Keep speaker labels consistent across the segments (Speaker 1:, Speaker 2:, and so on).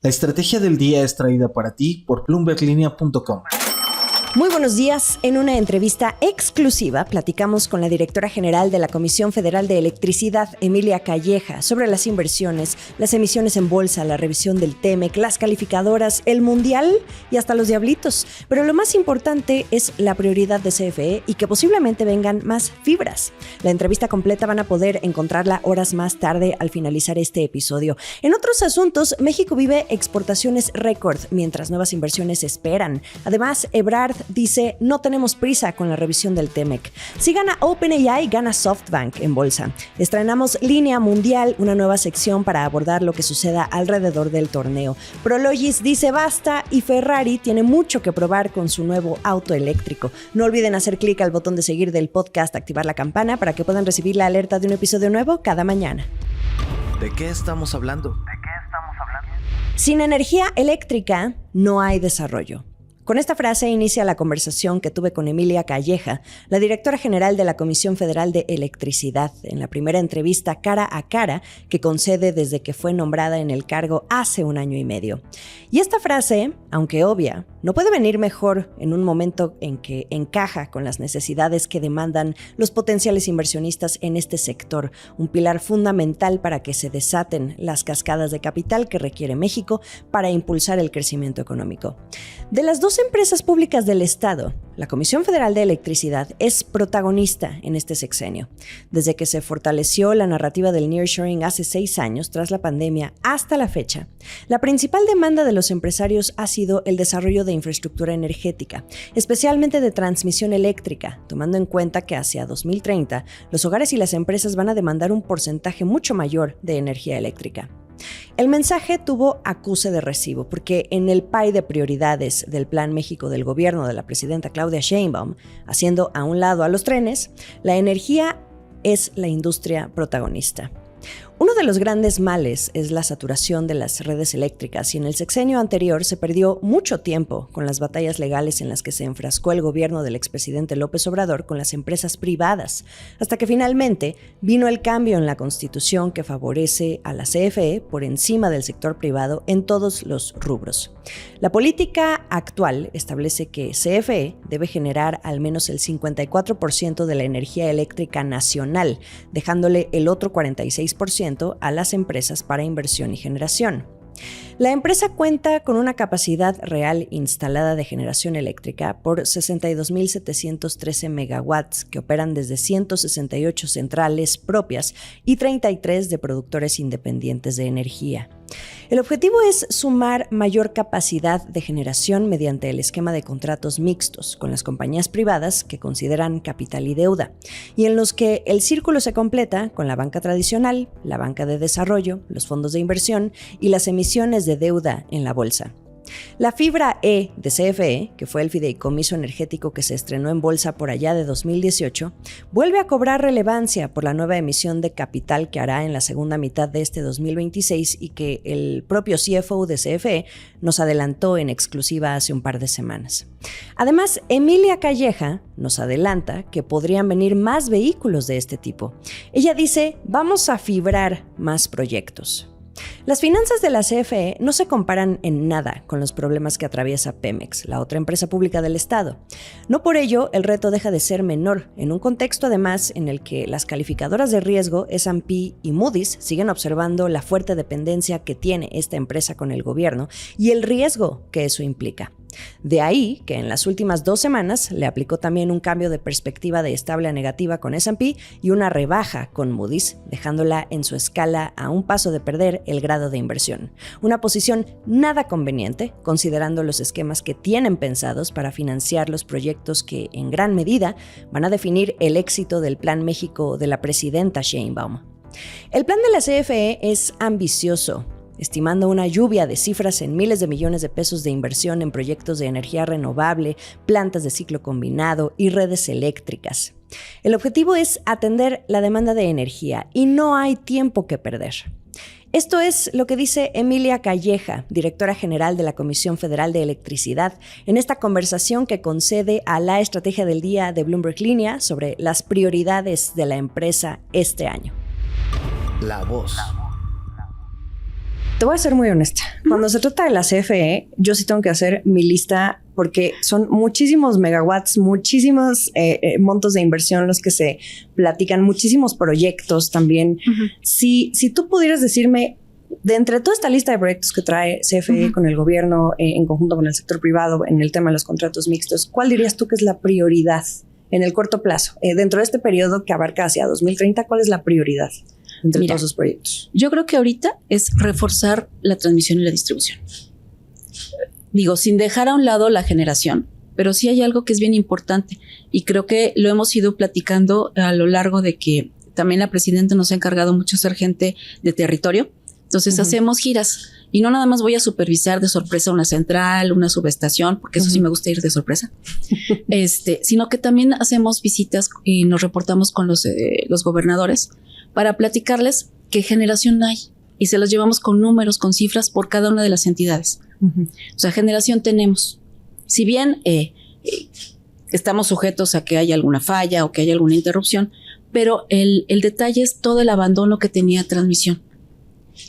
Speaker 1: La estrategia del día es traída para ti por bloomberglinea.com.
Speaker 2: Muy buenos días. En una entrevista exclusiva platicamos con la directora general de la Comisión Federal de Electricidad, Emilia Calleja, sobre las inversiones, las emisiones en bolsa, la revisión del TEMEC, las calificadoras, el mundial y hasta los diablitos. Pero lo más importante es la prioridad de CFE y que posiblemente vengan más fibras. La entrevista completa van a poder encontrarla horas más tarde al finalizar este episodio. En otros asuntos, México vive exportaciones récord mientras nuevas inversiones esperan. Además, Ebrard dice, no tenemos prisa con la revisión del TEMEC. Si gana OpenAI, gana SoftBank en bolsa. Estrenamos Línea Mundial, una nueva sección para abordar lo que suceda alrededor del torneo. Prologis dice basta y Ferrari tiene mucho que probar con su nuevo auto eléctrico. No olviden hacer clic al botón de seguir del podcast, activar la campana para que puedan recibir la alerta de un episodio nuevo cada mañana.
Speaker 3: ¿De qué estamos hablando?
Speaker 2: Sin energía eléctrica no hay desarrollo. Con esta frase inicia la conversación que tuve con Emilia Calleja, la directora general de la Comisión Federal de Electricidad, en la primera entrevista cara a cara que concede desde que fue nombrada en el cargo hace 1 año y medio. Y esta frase, aunque obvia, no puede venir mejor en un momento en que encaja con las necesidades que demandan los potenciales inversionistas en este sector, un pilar fundamental para que se desaten las cascadas de capital que requiere México para impulsar el crecimiento económico. De las dos empresas públicas del Estado, la Comisión Federal de Electricidad es protagonista en este sexenio. Desde que se fortaleció la narrativa del nearshoring hace 6 años, tras la pandemia, hasta la fecha, la principal demanda de los empresarios ha sido el desarrollo de infraestructura energética, especialmente de transmisión eléctrica, tomando en cuenta que hacia 2030 los hogares y las empresas van a demandar un porcentaje mucho mayor de energía eléctrica. El mensaje tuvo acuse de recibo porque en el pie de prioridades del Plan México del gobierno de la presidenta Claudia Sheinbaum, haciendo a un lado a los trenes, la energía es la industria protagonista. Uno de los grandes males es la saturación de las redes eléctricas y en el sexenio anterior se perdió mucho tiempo con las batallas legales en las que se enfrascó el gobierno del expresidente López Obrador con las empresas privadas, hasta que finalmente vino el cambio en la Constitución que favorece a la CFE por encima del sector privado en todos los rubros. La política actual establece que CFE debe generar al menos el 54% de la energía eléctrica nacional, dejándole el otro 46% a las empresas para inversión y generación. La empresa cuenta con una capacidad real instalada de generación eléctrica por 62.713 megawatts que operan desde 168 centrales propias y 33 de productores independientes de energía. El objetivo es sumar mayor capacidad de generación mediante el esquema de contratos mixtos con las compañías privadas que consideran capital y deuda, y en los que el círculo se completa con la banca tradicional, la banca de desarrollo, los fondos de inversión y las emisiones de deuda en la bolsa. La fibra E de CFE, que fue el fideicomiso energético que se estrenó en bolsa por allá de 2018, vuelve a cobrar relevancia por la nueva emisión de capital que hará en la segunda mitad de este 2026 y que el propio CFO de CFE nos adelantó en exclusiva hace un par de semanas. Además, Emilia Calleja nos adelanta que podrían venir más vehículos de este tipo. Ella dice, vamos a fibrar más proyectos. Las finanzas de la CFE no se comparan en nada con los problemas que atraviesa Pemex, la otra empresa pública del Estado. No por ello, el reto deja de ser menor, en un contexto además en el que las calificadoras de riesgo S&P y Moody's siguen observando la fuerte dependencia que tiene esta empresa con el gobierno y el riesgo que eso implica. De ahí que en las últimas 2 semanas le aplicó también un cambio de perspectiva de estable a negativa con S&P y una rebaja con Moody's, dejándola en su escala a un paso de perder el grado de inversión. Una posición nada conveniente, considerando los esquemas que tienen pensados para financiar los proyectos que, en gran medida, van a definir el éxito del Plan México de la presidenta Sheinbaum. El plan de la CFE es ambicioso, estimando una lluvia de cifras en miles de millones de pesos de inversión en proyectos de energía renovable, plantas de ciclo combinado y redes eléctricas. El objetivo es atender la demanda de energía y no hay tiempo que perder. Esto es lo que dice Emilia Calleja, directora general de la Comisión Federal de Electricidad, en esta conversación que concede a la estrategia del día de Bloomberg Línea sobre las prioridades de la empresa este año.
Speaker 3: La voz.
Speaker 2: Te voy a ser muy honesta. Cuando se trata de la CFE, yo sí tengo que hacer mi lista porque son muchísimos megawatts, muchísimos montos de inversión los que se platican, muchísimos proyectos también. Si tú pudieras decirme, de entre toda esta lista de proyectos que trae CFE con el gobierno, en conjunto con el sector privado, en el tema de los contratos mixtos, ¿cuál dirías tú que es la prioridad en el corto plazo? Dentro de este periodo que abarca hacia 2030, ¿cuál es la prioridad entre todos esos proyectos?
Speaker 4: Yo creo que ahorita es reforzar la transmisión y la distribución. Digo, sin dejar a un lado la generación, pero sí hay algo que es bien importante y creo que lo hemos ido platicando a lo largo de que también la presidenta nos ha encargado mucho ser gente de territorio. Entonces hacemos giras y no nada más voy a supervisar de sorpresa una central, una subestación, porque eso sí me gusta ir de sorpresa, sino que también hacemos visitas y nos reportamos con los gobernadores para platicarles qué generación hay y se los llevamos con números, con cifras por cada una de las entidades. O sea, generación tenemos. Si bien estamos sujetos a que haya alguna falla o que haya alguna interrupción, pero el detalle es todo el abandono que tenía transmisión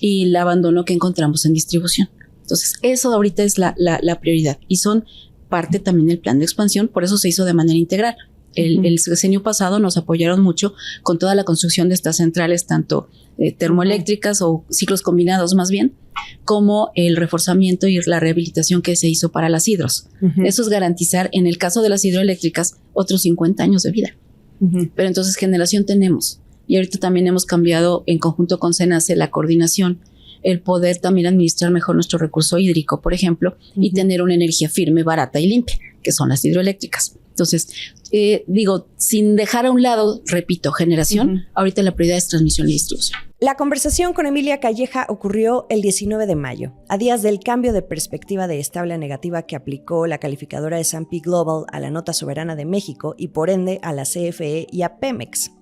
Speaker 4: y el abandono que encontramos en distribución. Entonces, eso ahorita es la prioridad y son parte también del plan de expansión, por eso se hizo de manera integral. El sexenio pasado nos apoyaron mucho con toda la construcción de estas centrales, tanto termoeléctricas o ciclos combinados más bien, como el reforzamiento y la rehabilitación que se hizo para las hidros. Eso es garantizar, en el caso de las hidroeléctricas, otros 50 años de vida. Pero entonces generación tenemos. Y ahorita también hemos cambiado en conjunto con CENACE la coordinación, el poder también administrar mejor nuestro recurso hídrico, por ejemplo, y tener una energía firme, barata y limpia, que son las hidroeléctricas. Entonces, digo, sin dejar a un lado, repito, generación, ahorita la prioridad es transmisión y distribución.
Speaker 2: La conversación con Emilia Calleja ocurrió el 19 de mayo, a días del cambio de perspectiva de estable a negativa que aplicó la calificadora de S&P Global a la nota soberana de México y por ende a la CFE y a Pemex.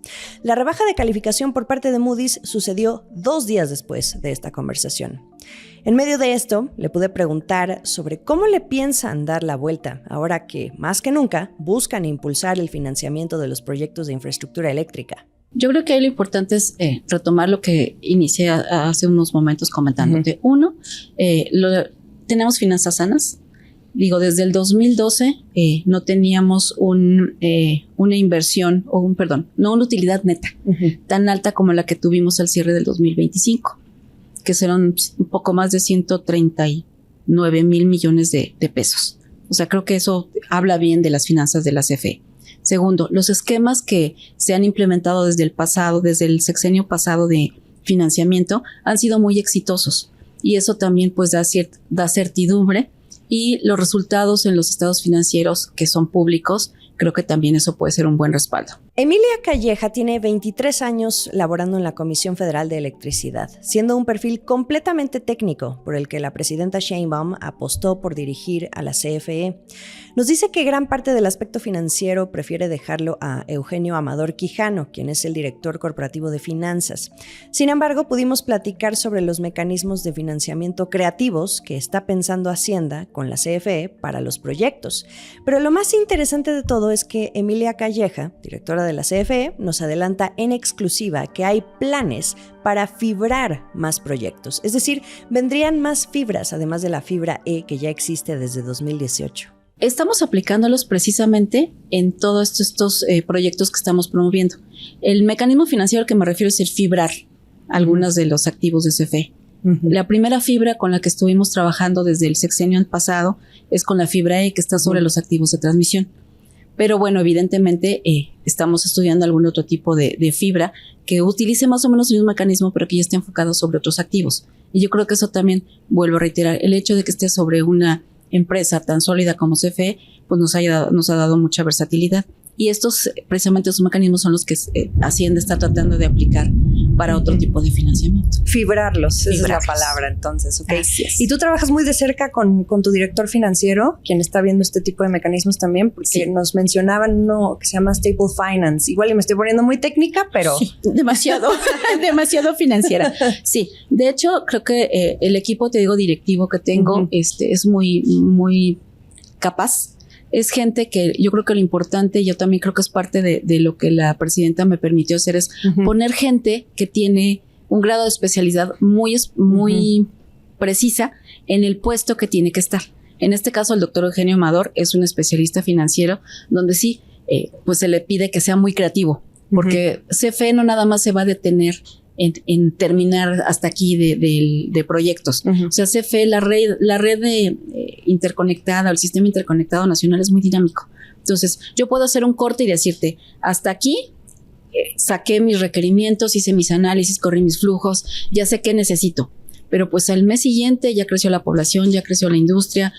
Speaker 2: La rebaja de calificación por parte de Moody's sucedió 2 días después de esta conversación. En medio de esto, le pude preguntar sobre cómo le piensan dar la vuelta, ahora que, más que nunca, buscan impulsar el financiamiento de los proyectos de infraestructura eléctrica.
Speaker 4: Yo creo que ahí lo importante es retomar lo que inicié hace unos momentos comentándote. Uno, tenemos finanzas sanas. Digo, desde el 2012 no teníamos una inversión, no una utilidad neta tan alta como la que tuvimos al cierre del 2025, que serán un poco más de 139 mil millones de pesos. O sea, creo que eso habla bien de las finanzas de la CFE. Segundo, los esquemas que se han implementado desde el sexenio pasado de financiamiento han sido muy exitosos y eso también pues da certidumbre y los resultados en los estados financieros que son públicos, creo que también eso puede ser un buen respaldo.
Speaker 2: Emilia Calleja tiene 23 años laborando en la Comisión Federal de Electricidad, siendo un perfil completamente técnico por el que la presidenta Sheinbaum apostó por dirigir a la CFE. Nos dice que gran parte del aspecto financiero prefiere dejarlo a Eugenio Amador Quijano, quien es el director corporativo de finanzas. Sin embargo, pudimos platicar sobre los mecanismos de financiamiento creativos que está pensando Hacienda con la CFE para los proyectos. Pero lo más interesante de todo es que Emilia Calleja, directora de la CFE, nos adelanta en exclusiva que hay planes para fibrar más proyectos. Es decir, vendrían más fibras, además de la fibra E que ya existe desde 2018.
Speaker 4: Estamos aplicándolos precisamente en todos estos proyectos que estamos promoviendo. El mecanismo financiero al que me refiero es el fibrar algunos de los activos de CFE. La primera fibra con la que estuvimos trabajando desde el sexenio pasado es con la fibra E que está sobre los activos de transmisión. Pero bueno, evidentemente estamos estudiando algún otro tipo de fibra que utilice más o menos el mismo mecanismo, pero que ya esté enfocado sobre otros activos. Y yo creo que eso también, vuelvo a reiterar, el hecho de que esté sobre una empresa tan sólida como CFE, pues nos ha dado mucha versatilidad. Y estos, precisamente esos mecanismos son los que Hacienda está tratando de aplicar para otro tipo de financiamiento.
Speaker 2: Esa es la palabra, entonces. Okay. Y tú trabajas muy de cerca con tu director financiero, quien está viendo este tipo de mecanismos también, porque nos mencionaban uno que se llama Stable Finance. Igual y me estoy poniendo muy técnica, pero...
Speaker 4: Sí, demasiado financiera. Sí, de hecho, creo que el equipo, te digo, directivo que tengo es muy, muy capaz. Es gente que yo creo que lo importante, yo también creo que es parte de lo que la presidenta me permitió hacer, es poner gente que tiene un grado de especialidad muy precisa en el puesto que tiene que estar. En este caso, el doctor Eugenio Amador es un especialista financiero donde sí, pues se le pide que sea muy creativo, porque CFE no nada más se va a detener en terminar hasta aquí de proyectos. O sea, CFE, la red de interconectada, el sistema interconectado nacional es muy dinámico. Entonces, yo puedo hacer un corte y decirte, hasta aquí saqué mis requerimientos, hice mis análisis, corrí mis flujos, ya sé qué necesito. Pero pues al mes siguiente ya creció la población, ya creció la industria.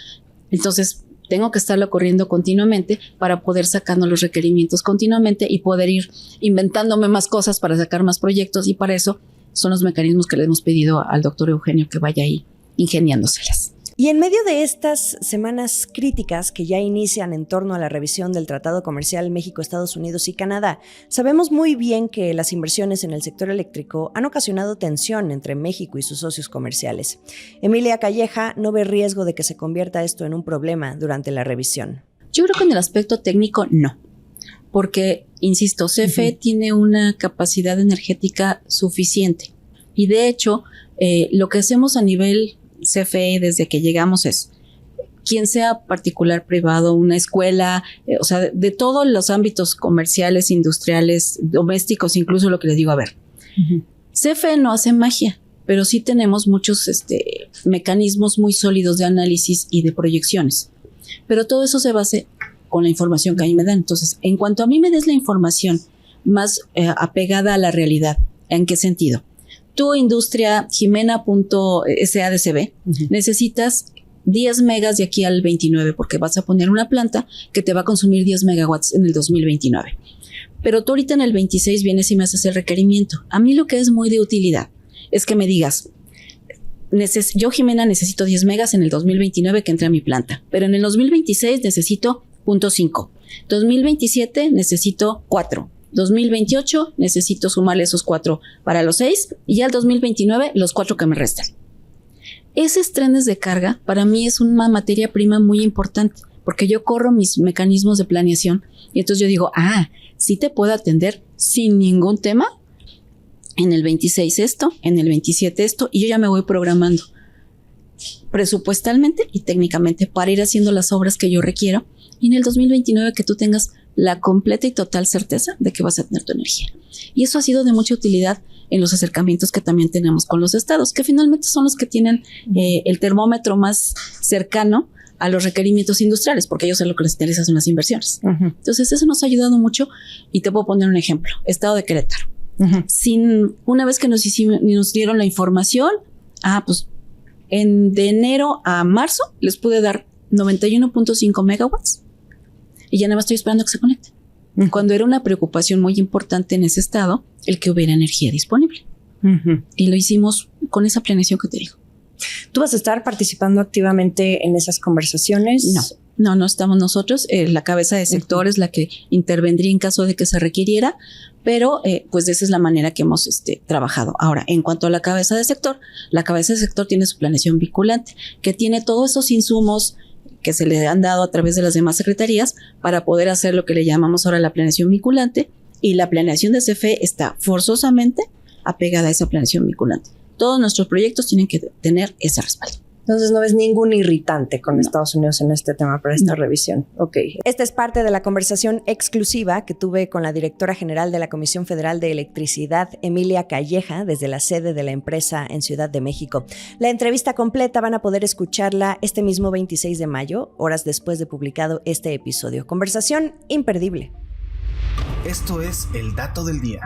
Speaker 4: Entonces, tengo que estarlo corriendo continuamente para poder sacando los requerimientos continuamente y poder ir inventándome más cosas para sacar más proyectos, y para eso son los mecanismos que le hemos pedido al doctor Eugenio que vaya ahí ingeniándoselas.
Speaker 2: Y en medio de estas semanas críticas que ya inician en torno a la revisión del Tratado Comercial México, Estados Unidos y Canadá, sabemos muy bien que las inversiones en el sector eléctrico han ocasionado tensión entre México y sus socios comerciales. Emilia Calleja no ve riesgo de que se convierta esto en un problema durante la revisión.
Speaker 4: Yo creo que en el aspecto técnico no, porque, insisto, CFE tiene una capacidad energética suficiente y de hecho lo que hacemos a nivel CFE desde que llegamos es, quien sea particular, privado, una escuela, o sea, de todos los ámbitos comerciales, industriales, domésticos, incluso lo que les digo, a ver, CFE no hace magia, pero sí tenemos muchos mecanismos muy sólidos de análisis y de proyecciones, pero todo eso se basa con la información que a mí me dan. Entonces, en cuanto a mí me des la información más apegada a la realidad, ¿en qué sentido? Tu industria Jimena.SADCB necesitas 10 megas de aquí al 29 porque vas a poner una planta que te va a consumir 10 megawatts en el 2029. Pero tú ahorita en el 26 vienes y me haces el requerimiento. A mí lo que es muy de utilidad es que me digas, yo Jimena necesito 10 megas en el 2029 que entre a mi planta, pero en el 2026 necesito 0.5, 2027 necesito 4. 2028 necesito sumarle esos 4 para los 6 y ya el 2029 los 4 que me restan. Esos trenes de carga para mí es una materia prima muy importante porque yo corro mis mecanismos de planeación y entonces yo digo, sí te puedo atender sin ningún tema en el 26 esto, en el 27 esto, y yo ya me voy programando presupuestalmente y técnicamente para ir haciendo las obras que yo requiero, y en el 2029 que tú tengas la completa y total certeza de que vas a tener tu energía. Y eso ha sido de mucha utilidad en los acercamientos que también tenemos con los estados, que finalmente son los que tienen el termómetro más cercano a los requerimientos industriales, porque ellos es lo que les interesa son las inversiones. Entonces eso nos ha ayudado mucho, y te puedo poner un ejemplo. Estado de Querétaro. Una vez que nos dieron la información, pues de enero a marzo les pude dar 91.5 megawatts y ya nada más estoy esperando que se conecten. Cuando era una preocupación muy importante en ese estado el que hubiera energía disponible. Y lo hicimos con esa planeación que te digo.
Speaker 2: ¿Tú vas a estar participando activamente en esas conversaciones?
Speaker 4: No estamos nosotros. La cabeza de sector es la que intervendría en caso de que se requiriera, pero pues esa es la manera que hemos trabajado. Ahora, en cuanto a la cabeza de sector tiene su planeación vinculante, que tiene todos esos insumos que se le han dado a través de las demás secretarías para poder hacer lo que le llamamos ahora la planeación vinculante, y la planeación de CFE está forzosamente apegada a esa planeación vinculante. Todos nuestros proyectos tienen que tener ese respaldo.
Speaker 2: Entonces no ves ningún irritante con Estados Unidos en este tema para esta revisión. Ok. Esta es parte de la conversación exclusiva que tuve con la directora general de la Comisión Federal de Electricidad, Emilia Calleja, desde la sede de la empresa en Ciudad de México. La entrevista completa van a poder escucharla este mismo 26 de mayo, horas después de publicado este episodio. Conversación imperdible.
Speaker 1: Esto es el dato del día.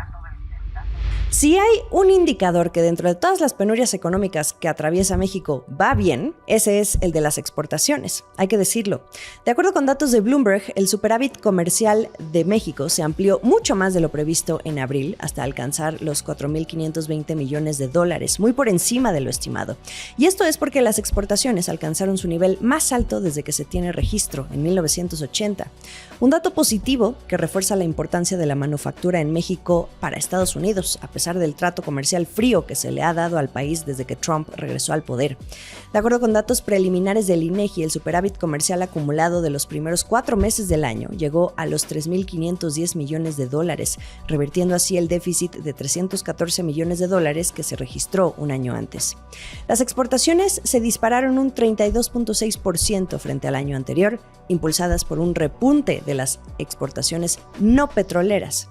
Speaker 2: Si hay un indicador que dentro de todas las penurias económicas que atraviesa México va bien, ese es el de las exportaciones, hay que decirlo. De acuerdo con datos de Bloomberg, el superávit comercial de México se amplió mucho más de lo previsto en abril, hasta alcanzar los $4,520 millones, muy por encima de lo estimado. Y esto es porque las exportaciones alcanzaron su nivel más alto desde que se tiene registro, en 1980. Un dato positivo que refuerza la importancia de la manufactura en México para Estados Unidos, a pesar pesar del trato comercial frío que se le ha dado al país desde que Trump regresó al poder. De acuerdo con datos preliminares del INEGI, el superávit comercial acumulado de los primeros 4 meses del año llegó a los $3.510 millones, revirtiendo así el déficit de $314 millones que se registró un año antes. Las exportaciones se dispararon un 32.6% frente al año anterior, impulsadas por un repunte de las exportaciones no petroleras.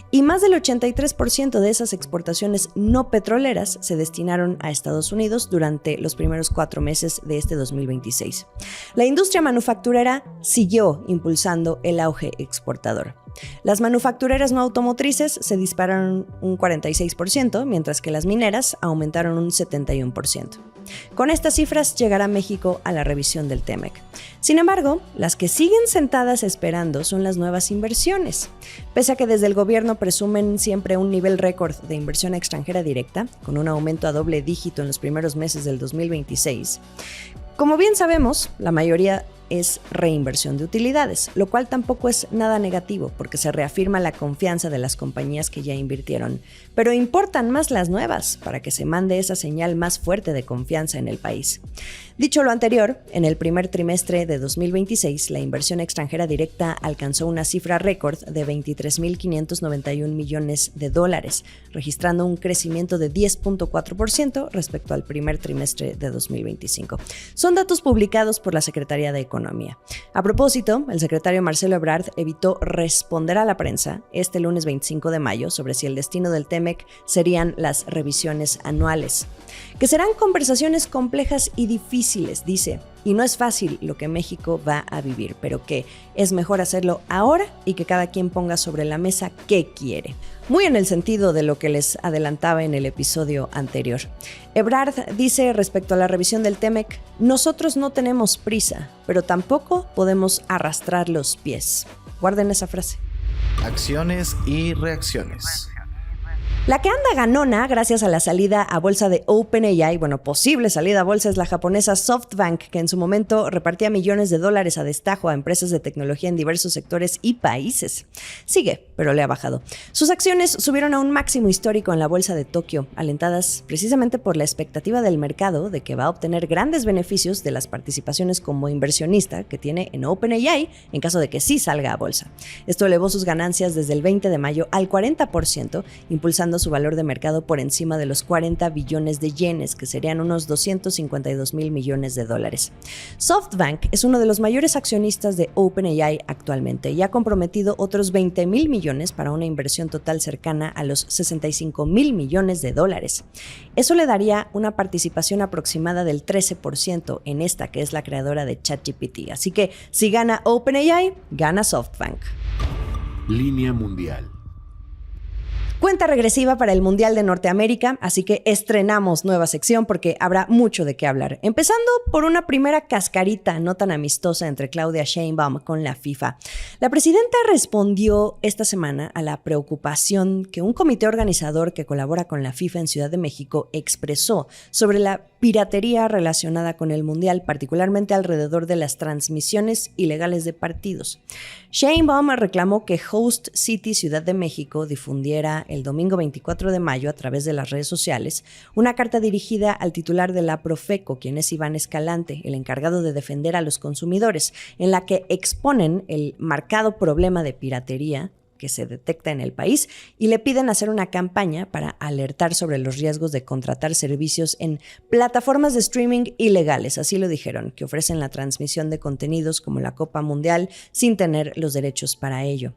Speaker 2: Y más del 83% de esas exportaciones no petroleras se destinaron a Estados Unidos durante los primeros 4 meses de este 2026. La industria manufacturera siguió impulsando el auge exportador. Las manufactureras no automotrices se dispararon un 46%, mientras que las mineras aumentaron un 71%. Con estas cifras llegará México a la revisión del TEMEC. Sin embargo, las que siguen sentadas esperando son las nuevas inversiones. Pese a que desde el gobierno presumen siempre un nivel récord de inversión extranjera directa, con un aumento a doble dígito en los primeros meses del 2026, como bien sabemos, la mayoría es reinversión de utilidades, lo cual tampoco es nada negativo porque se reafirma la confianza de las compañías que ya invirtieron, pero importan más las nuevas para que se mande esa señal más fuerte de confianza en el país. Dicho lo anterior, en el primer trimestre de 2026, la inversión extranjera directa alcanzó una cifra récord de $23.591 millones, registrando un crecimiento de 10.4% respecto al primer trimestre de 2025. Son datos publicados por la Secretaría de Economía. A propósito, el secretario Marcelo Ebrard evitó responder a la prensa este lunes 25 de mayo sobre si el destino del TEMEC serían las revisiones anuales. Que serán conversaciones complejas y difíciles, dice, y no es fácil lo que México va a vivir, pero que es mejor hacerlo ahora y que cada quien ponga sobre la mesa qué quiere. Muy en el sentido de lo que les adelantaba en el episodio anterior. Ebrard dice respecto a la revisión del TEMEC: nosotros no tenemos prisa, pero tampoco podemos arrastrar los pies. Guarden esa frase.
Speaker 3: Acciones y reacciones.
Speaker 2: La que anda ganona gracias a la salida a bolsa de OpenAI, posible salida a bolsa, es la japonesa SoftBank, que en su momento repartía millones de dólares a destajo a empresas de tecnología en diversos sectores y países. Sigue, pero le ha bajado. Sus acciones subieron a un máximo histórico en la bolsa de Tokio, alentadas precisamente por la expectativa del mercado de que va a obtener grandes beneficios de las participaciones como inversionista que tiene en OpenAI en caso de que sí salga a bolsa. Esto elevó sus ganancias desde el 20 de mayo al 40%, impulsando su valor de mercado por encima de los 40 billones de yenes, que serían unos $252,000 millones. SoftBank es uno de los mayores accionistas de OpenAI actualmente y ha comprometido otros $20,000 millones para una inversión total cercana a los $65,000 millones. Eso le daría una participación aproximada del 13% en esta, que es la creadora de ChatGPT. Así que si gana OpenAI, gana SoftBank.
Speaker 5: Línea mundial.
Speaker 2: Cuenta regresiva para el Mundial de Norteamérica, así que estrenamos nueva sección porque habrá mucho de qué hablar. Empezando por una primera cascarita no tan amistosa entre Claudia Sheinbaum con la FIFA. La presidenta respondió esta semana a la preocupación que un comité organizador que colabora con la FIFA en Ciudad de México expresó sobre la piratería relacionada con el Mundial, particularmente alrededor de las transmisiones ilegales de partidos. Sheinbaum reclamó que Host City Ciudad de México difundiera el domingo 24 de mayo a través de las redes sociales una carta dirigida al titular de la Profeco, quien es Iván Escalante, el encargado de defender a los consumidores, en la que exponen el marcado problema de piratería que se detecta en el país y le piden hacer una campaña para alertar sobre los riesgos de contratar servicios en plataformas de streaming ilegales, así lo dijeron, que ofrecen la transmisión de contenidos como la Copa Mundial sin tener los derechos para ello.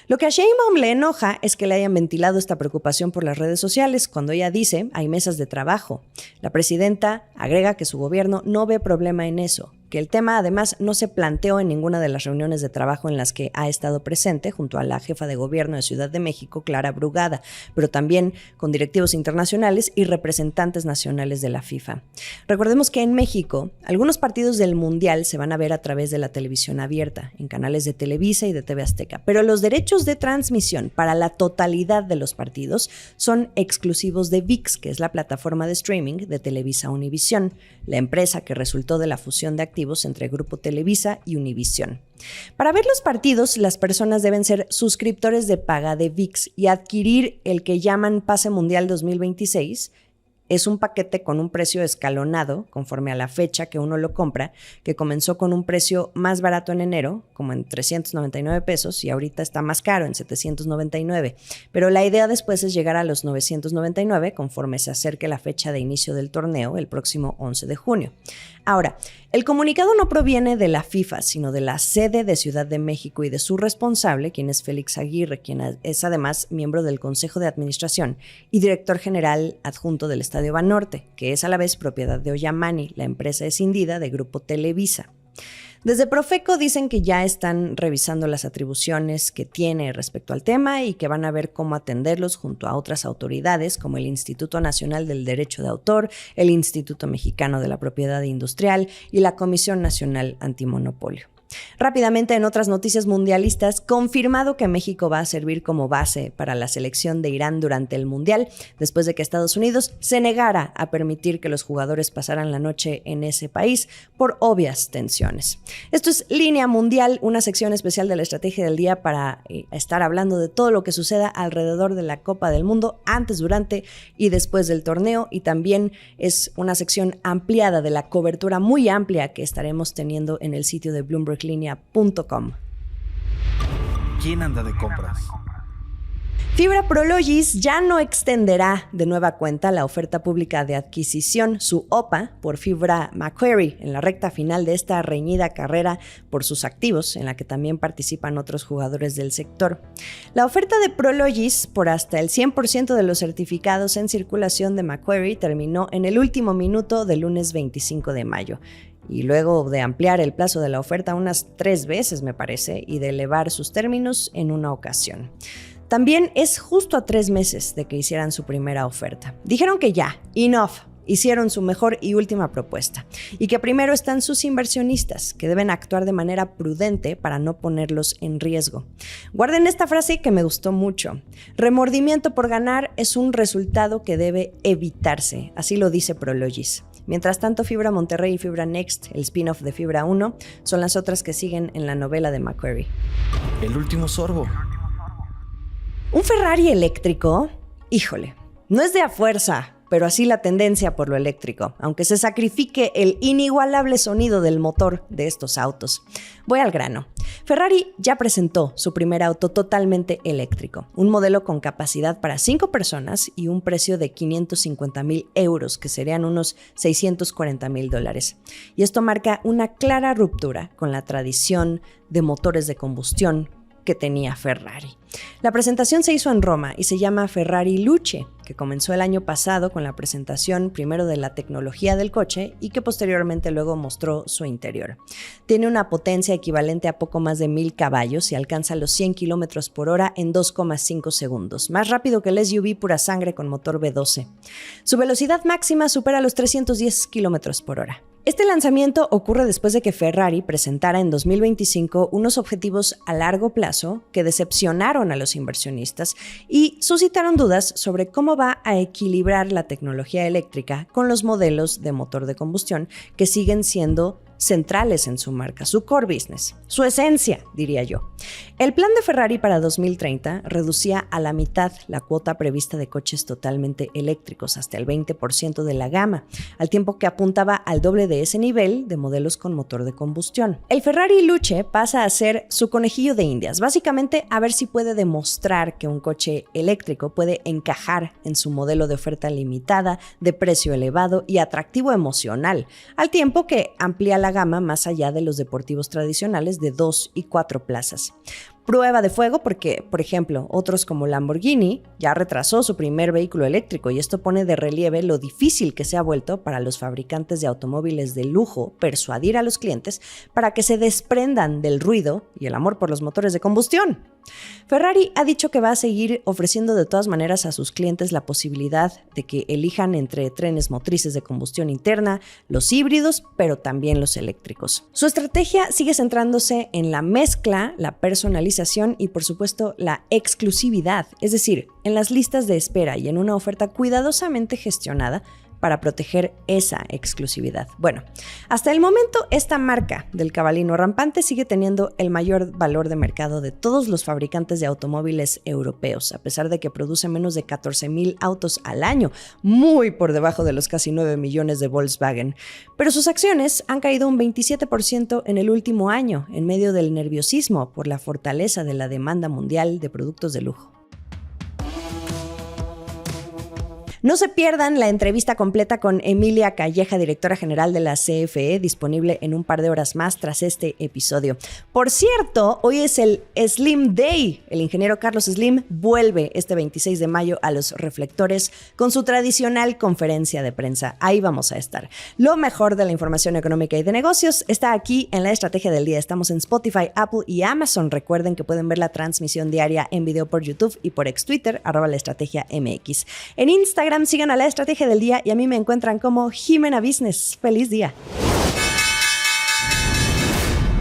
Speaker 2: Lo que a Sheinbaum le enoja es que le hayan ventilado esta preocupación por las redes sociales cuando ella dice hay mesas de trabajo. La presidenta agrega que su gobierno no ve problema en eso, que el tema además no se planteó en ninguna de las reuniones de trabajo en las que ha estado presente junto a la jefa de gobierno de Ciudad de México, Clara Brugada, pero también con directivos internacionales y representantes nacionales de la FIFA. Recordemos que en México, algunos partidos del Mundial se van a ver a través de la televisión abierta, en canales de Televisa y de TV Azteca, pero los derechos de transmisión para la totalidad de los partidos son exclusivos de ViX, que es la plataforma de streaming de Televisa Univisión, la empresa que resultó de la fusión de activos deportivos entre Grupo Televisa y Univisión. Para ver los partidos, las personas deben ser suscriptores de paga de ViX y adquirir el que llaman Pase Mundial 2026. Es un paquete con un precio escalonado conforme a la fecha que uno lo compra, que comenzó con un precio más barato en enero, como en 399 pesos, y ahorita está más caro, en 799. Pero la idea después es llegar a los 999 conforme se acerque la fecha de inicio del torneo, el próximo 11 de junio. Ahora, el comunicado no proviene de la FIFA, sino de la sede de Ciudad de México y de su responsable, quien es Félix Aguirre, quien es además miembro del Consejo de Administración y director general adjunto del Estadio Banorte, que es a la vez propiedad de Ollamani, la empresa escindida de Grupo Televisa. Desde Profeco dicen que ya están revisando las atribuciones que tiene respecto al tema y que van a ver cómo atenderlos junto a otras autoridades como el Instituto Nacional del Derecho de Autor, el Instituto Mexicano de la Propiedad Industrial y la Comisión Nacional Antimonopolio. Rápidamente, en otras noticias mundialistas, confirmado que México va a servir como base para la selección de Irán durante el Mundial, después de que Estados Unidos se negara a permitir que los jugadores pasaran la noche en ese país por obvias tensiones. Esto es Línea Mundial, una sección especial de la Estrategia del Día para estar hablando de todo lo que suceda alrededor de la Copa del Mundo, antes, durante y después del torneo, y también es una sección ampliada de la cobertura muy amplia que estaremos teniendo en el sitio de BloombergLinea.com.
Speaker 3: ¿Quién anda de compras?
Speaker 2: Fibra Prologis ya no extenderá de nueva cuenta la oferta pública de adquisición, su OPA, por Fibra Macquarie, en la recta final de esta reñida carrera por sus activos, en la que también participan otros jugadores del sector. La oferta de Prologis por hasta el 100% de los certificados en circulación de Macquarie terminó en el último minuto del lunes 25 de mayo. Y luego de ampliar el plazo de la oferta unas 3 veces, me parece, y de elevar sus términos en una ocasión. También es justo a 3 meses de que hicieran su primera oferta. Dijeron que ya, enough, hicieron su mejor y última propuesta, y que primero están sus inversionistas, que deben actuar de manera prudente para no ponerlos en riesgo. Guarden esta frase que me gustó mucho. Remordimiento por ganar es un resultado que debe evitarse, así lo dice Prologis. Mientras tanto, Fibra Monterrey y Fibra Next, el spin-off de Fibra 1, son las otras que siguen en la novela de Macquarie.
Speaker 3: El último sorbo.
Speaker 2: ¿Un Ferrari eléctrico? Híjole, no es de a fuerza, pero así la tendencia por lo eléctrico, aunque se sacrifique el inigualable sonido del motor de estos autos. Voy al grano. Ferrari ya presentó su primer auto totalmente eléctrico, un modelo con capacidad para 5 personas y un precio de 550,000 euros, que serían unos $640,000. Y esto marca una clara ruptura con la tradición de motores de combustión que tenía Ferrari. La presentación se hizo en Roma y se llama Ferrari Luce, que comenzó el año pasado con la presentación primero de la tecnología del coche y que posteriormente luego mostró su interior. Tiene una potencia equivalente a poco más de 1,000 caballos y alcanza los 100 km por hora en 2,5 segundos, más rápido que el SUV pura sangre con motor V12. Su velocidad máxima supera los 310 km por hora. Este lanzamiento ocurre después de que Ferrari presentara en 2025 unos objetivos a largo plazo que decepcionaron a los inversionistas y suscitaron dudas sobre cómo va a equilibrar la tecnología eléctrica con los modelos de motor de combustión que siguen siendo centrales en su marca, su core business, su esencia, diría yo. El plan de Ferrari para 2030 reducía a la mitad la cuota prevista de coches totalmente eléctricos, hasta el 20% de la gama, al tiempo que apuntaba al doble de ese nivel de modelos con motor de combustión. El Ferrari Luce pasa a ser su conejillo de indias, básicamente a ver si puede demostrar que un coche eléctrico puede encajar en su modelo de oferta limitada, de precio elevado y atractivo emocional, al tiempo que amplía la gama más allá de los deportivos tradicionales de 2 y 4 plazas. Prueba de fuego porque, por ejemplo, otros como Lamborghini ya retrasó su primer vehículo eléctrico y esto pone de relieve lo difícil que se ha vuelto para los fabricantes de automóviles de lujo persuadir a los clientes para que se desprendan del ruido y el amor por los motores de combustión. Ferrari ha dicho que va a seguir ofreciendo de todas maneras a sus clientes la posibilidad de que elijan entre trenes motrices de combustión interna, los híbridos, pero también los eléctricos. Su estrategia sigue centrándose en la mezcla, la personalización y, por supuesto, la exclusividad, es decir, en las listas de espera y en una oferta cuidadosamente gestionada para proteger esa exclusividad. Bueno, hasta el momento esta marca del cabalino rampante sigue teniendo el mayor valor de mercado de todos los fabricantes de automóviles europeos, a pesar de que produce menos de 14,000 autos al año, muy por debajo de los casi 9 millones de Volkswagen. Pero sus acciones han caído un 27% en el último año, en medio del nerviosismo por la fortaleza de la demanda mundial de productos de lujo. No se pierdan la entrevista completa con Emilia Calleja, directora general de la CFE, disponible en un par de horas más tras este episodio. Por cierto, hoy es el Slim Day. El ingeniero Carlos Slim vuelve este 26 de mayo a los reflectores con su tradicional conferencia de prensa. Ahí vamos a estar. Lo mejor de la información económica y de negocios está aquí en La Estrategia del Día. Estamos en Spotify, Apple y Amazon. Recuerden que pueden ver la transmisión diaria en video por YouTube y por ex-Twitter, @laestrategiamx. En Instagram sigan a La Estrategia del Día y a mí me encuentran como Jimena Business. ¡Feliz día!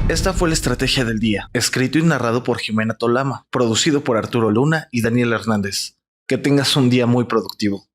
Speaker 1: Esta fue La Estrategia del Día, escrito y narrado por Jimena Tolama, producido por Arturo Luna y Daniel Hernández. Que tengas un día muy productivo.